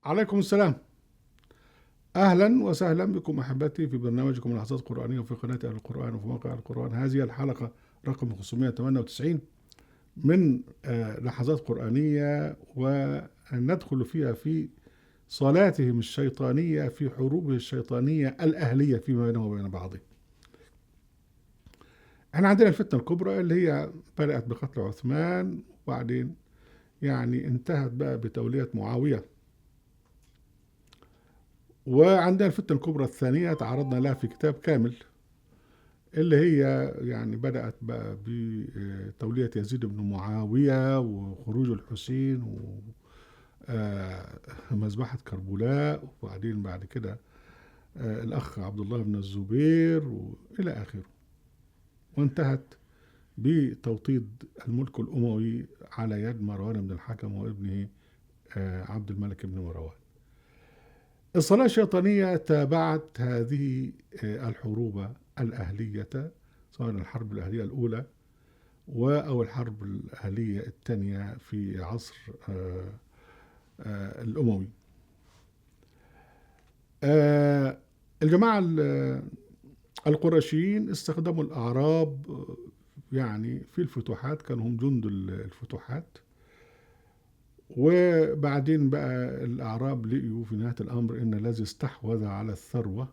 عليكم السلام. أهلا وسهلا بكم أحبتي في برنامجكم لحظات قرآنية وفي قناة أهل القرآن وفي موقع القرآن. هذه الحلقة رقم 598 من لحظات قرآنية، وندخل فيها في صلاتهم الشيطانية في حروبه الشيطانية الأهلية فيما بينهم وبين بعضهم. احنا عندنا الفتنة الكبرى اللي هي بدأت بقتل عثمان، وبعدين يعني انتهت بقى بتولية معاوية. وعندنا الفتنة الكبرى الثانية تعرضنا لها في كتاب كامل، اللي هي يعني بدأت بقى بتولية يزيد بن معاوية وخروج الحسين ومذبحة كربلاء، وبعدين بعد كده الأخ عبد الله بن الزبير وإلى آخره، وانتهت بتوطيد الملك الأموي على يد مروان بن الحكم وابنه عبد الملك بن مروان. الصلاة الشيطانية تابعت هذه الحروب الأهلية، سواء الحرب الأهلية الأولى أو الحرب الأهلية الثانية في عصر الأموي. الجماعة القرشيين استخدموا الأعراب يعني في الفتوحات، كانوا هم جند الفتوحات. وبعدين بقى الأعراب لقيوا في نهاية الأمر إن الذي استحوذ على الثروة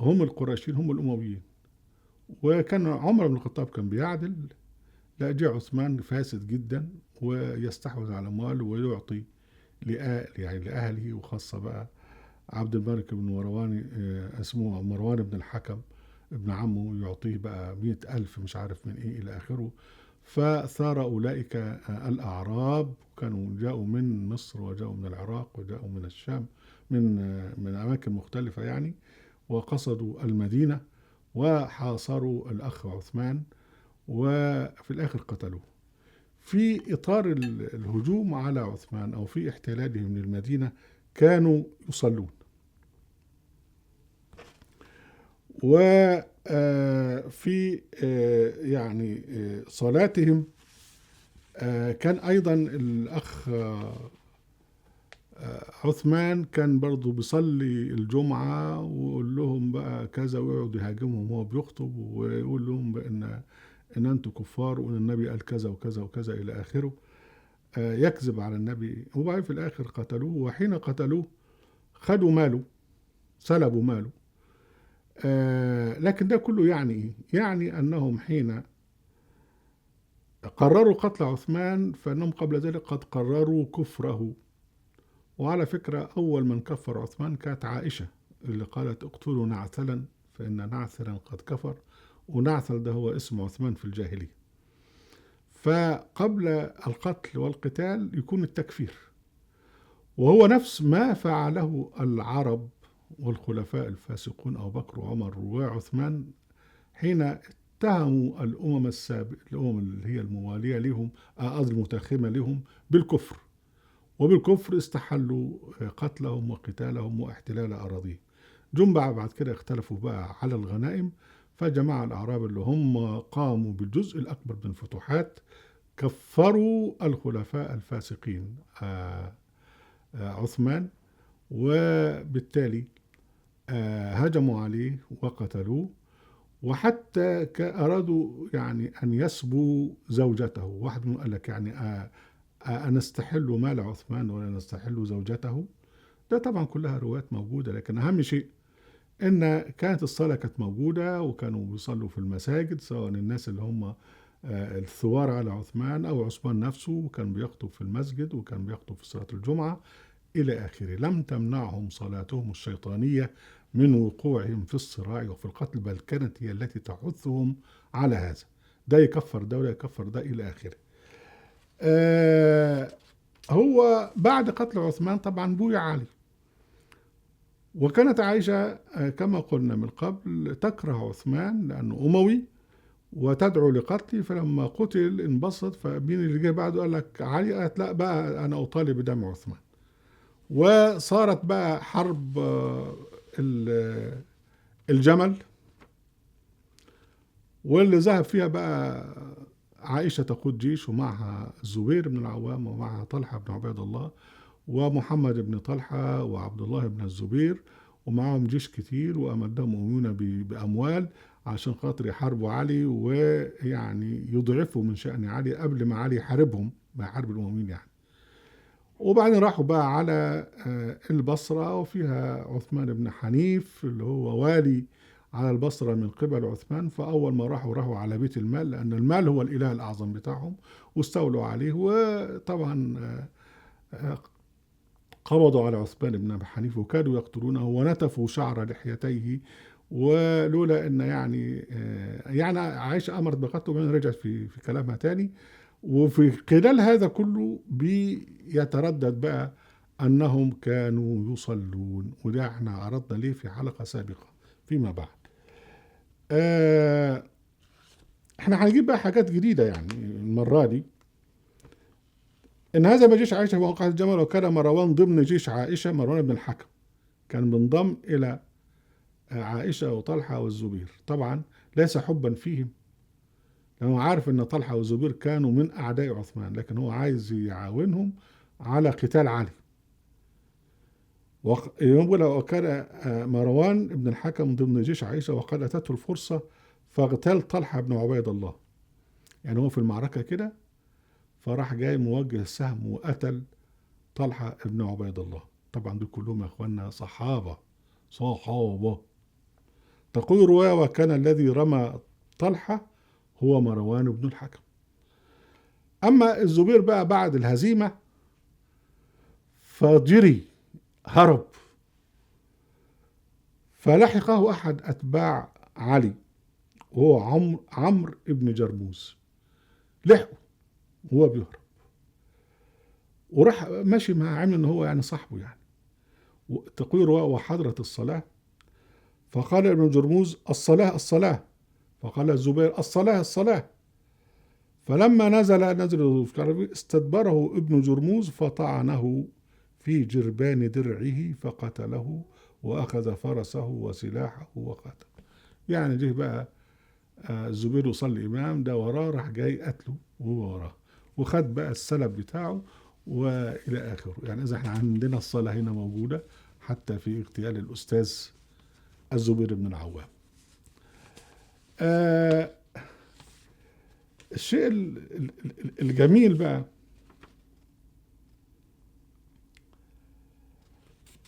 هم القرشيين، هم الأمويين. وكان عمر بن الخطاب كان بيعدل، لا جه عثمان فاسد جدا ويستحوذ على أمواله ويعطي يعني لأهله، وخاصة بقى عبد الملك بن مروان، اسمه مروان بن الحكم ابن عمه، يعطيه بقى 100,000 مش عارف من إيه إلى آخره. فثار أولئك الأعراب، كانوا جاءوا من مصر وجاءوا من العراق وجاءوا من الشام، من أماكن مختلفة يعني، وقصدوا المدينة وحاصروا الأخ عثمان، وفي الآخر قتلوه. في إطار الهجوم على عثمان أو في احتلالهم للمدينة كانوا يصلون، وفي يعني صلاتهم كان أيضا الأخ عثمان كان برضو بيصلي الجمعة ويقول لهم بقى كذا، ويقعد يهاجمهم وهو بيخطب ويقول لهم بأن أنتم كفار، وأن النبي قال كذا وكذا وكذا إلى آخره، يكذب على النبي. وبعدين في الآخر قتلوه، وحين قتلوه خدوا ماله، سلبوا ماله. لكن ده كله يعني إيه؟ يعني أنهم حين قرروا قتل عثمان فإنهم قبل ذلك قد قرروا كفره. وعلى فكرة أول من كفر عثمان كانت عائشة، اللي قالت اقتلوا نعثلا فإن نعثلا قد كفر، ونعثل ده هو اسم عثمان في الجاهلية. فقبل القتل والقتال يكون التكفير، وهو نفس ما فعله العرب والخلفاء الفاسقون أبو بكر وعمر وعثمان، حين اتهموا الأمم اللي هي الموالية لهم، المتاخمة لهم، بالكفر. وبالكفر استحلوا قتلهم وقتالهم واحتلال أراضيهم. جم بعد كده اختلفوا بقى على الغنائم، فجماعة الأعراب اللي هم قاموا بالجزء الأكبر من الفتوحات كفروا الخلفاء الفاسقين عثمان، وبالتالي هجموا عليه وقتلوه. وحتى أرادوا يعني أن يسبوا زوجته. واحد منهم قال لك يعني أنستحل مال عثمان ولا نستحل زوجته؟ ده طبعا كلها روايات موجودة، لكن أهم شيء إن كانت الصلاة كانت موجودة، وكانوا بيصلوا في المساجد، سواء الناس اللي هم الثوار على عثمان أو عثمان نفسه، وكان بيخطب في المسجد وكان بيخطب في صلاة الجمعة إلى آخره. لم تمنعهم صلاتهم الشيطانية من وقوعهم في الصراع وفي القتل، بل كانت هي التي تحثهم على هذا. ده يكفر ده ولا يكفر ده إلى آخره. هو بعد قتل عثمان طبعا بويع علي، وكانت عائشة كما قلنا من قبل تكره عثمان لأنه أموي وتدعو لقتله. فلما قتل انبسط، فمين اللي جه بعده؟ قال لك علي. قالت لا بقى أنا أطالب بدم عثمان. وصارت بقى حرب الجمل، واللي ذهب فيها بقى عائشة تقود جيش، ومعها الزبير بن العوام ومعها طلحة بن عبيد الله، ومحمد بن طلحة وعبد الله بن الزبير، ومعهم جيش كتير، وأمدهم أميون بأموال عشان خاطر يحاربوا علي، ويعني يضعفوا من شأن علي قبل ما علي يحاربهم، ما يحارب الأمويين يعني. وبعدين راحوا بقى على البصرة، وفيها عثمان بن حنيف اللي هو والي على البصرة من قبل عثمان. فأول ما راحوا على بيت المال، لأن المال هو الإله الأعظم بتاعهم، واستولوا عليه. وطبعا قبضوا على عثمان بن حنيف وكادوا يقتلونه، ونتفوا شعر لحيتيه. ولولا ان يعني عائشه امرت بقتله، وبعدين رجعت في كلامها تاني. وفي خلال هذا كله بيتردد بقى انهم كانوا يصلون، وده احنا عرضنا ليه في حلقه سابقه فيما بعد. آه احنا هنجيب بقى حاجات جديده يعني المره دي. إن هزم جيش عائشة في موقعة الجمل، وكان مروان ضمن جيش عائشة. مروان بن الحكم كان منضم إلى عائشة وطلحة والزبير، طبعا ليس حبا فيهم، لأنه عارف أن طلحة والزبير كانوا من أعداء عثمان، لكن هو عايز يعاونهم على قتال علي. يقول وكان مروان بن الحكم ضمن جيش عائشة، وقد أتته الفرصة فاغتال طلحة بن عبيد الله. يعني هو في المعركة كده، فراح جاي موجه السهم وقتل طلحة بن عبيد الله. طبعا دول كلهم يا اخوانا صحابة. تقول رواية وكان الذي رمى طلحة هو مروان بن الحكم. أما الزبير بقى بعد الهزيمة فجري، هرب، فلحقه أحد أتباع علي وهو عمرو بن جرموز، لحقه وهو بيهرب، وراح ماشي مع عامل ان هو يعني صاحبه يعني. تقول رواية وحضرت الصلاة، فقال ابن جرموز الصلاة الصلاة، فقال الزبير الصلاة الصلاة. فلما نزل استدبره ابن جرموز فطعنه في جربان درعه فقتله، وأخذ فرسه وسلاحه وقتله. يعني جه بقى الزبير يصلي إمام، ده وراه، راح جاي قتله وهو وراه، وخد بقى السلب بتاعه وإلى آخره. يعني إذا احنا عندنا الصلاة هنا موجودة حتى في اغتيال الأستاذ الزبير بن العوام. الشيء الجميل بقى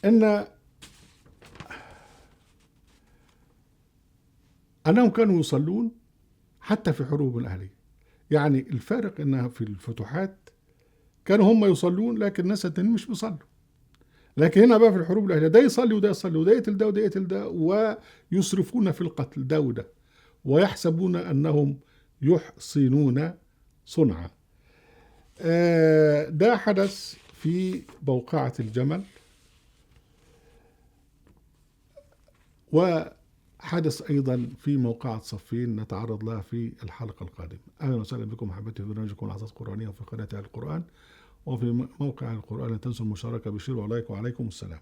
ان انهم كانوا يصلون حتى في حروب الاهليه. يعني الفارق انها في الفتوحات كانوا هم يصلون، لكن الناس التانيين مش بيصلوا. لكن هنا بقى في الحروب الاهليه ده يصلي وده يصلي، وده يقتل ده وده يقتل ده، ويسرفون في القتل ده وده، ويحسبون انهم يحسنون صنعا. ده حدث في موقعة الجمل، وحدث أيضا في موقعة صفين نتعرض لها في الحلقة القادمة. أهلا وسهلا بكم أحبتي في برنامجكم لحظات قرآنية في قناة القرآن، وفي موقع القرآن. لا تنسوا المشاركة بشير ولايك، وعليكم السلام.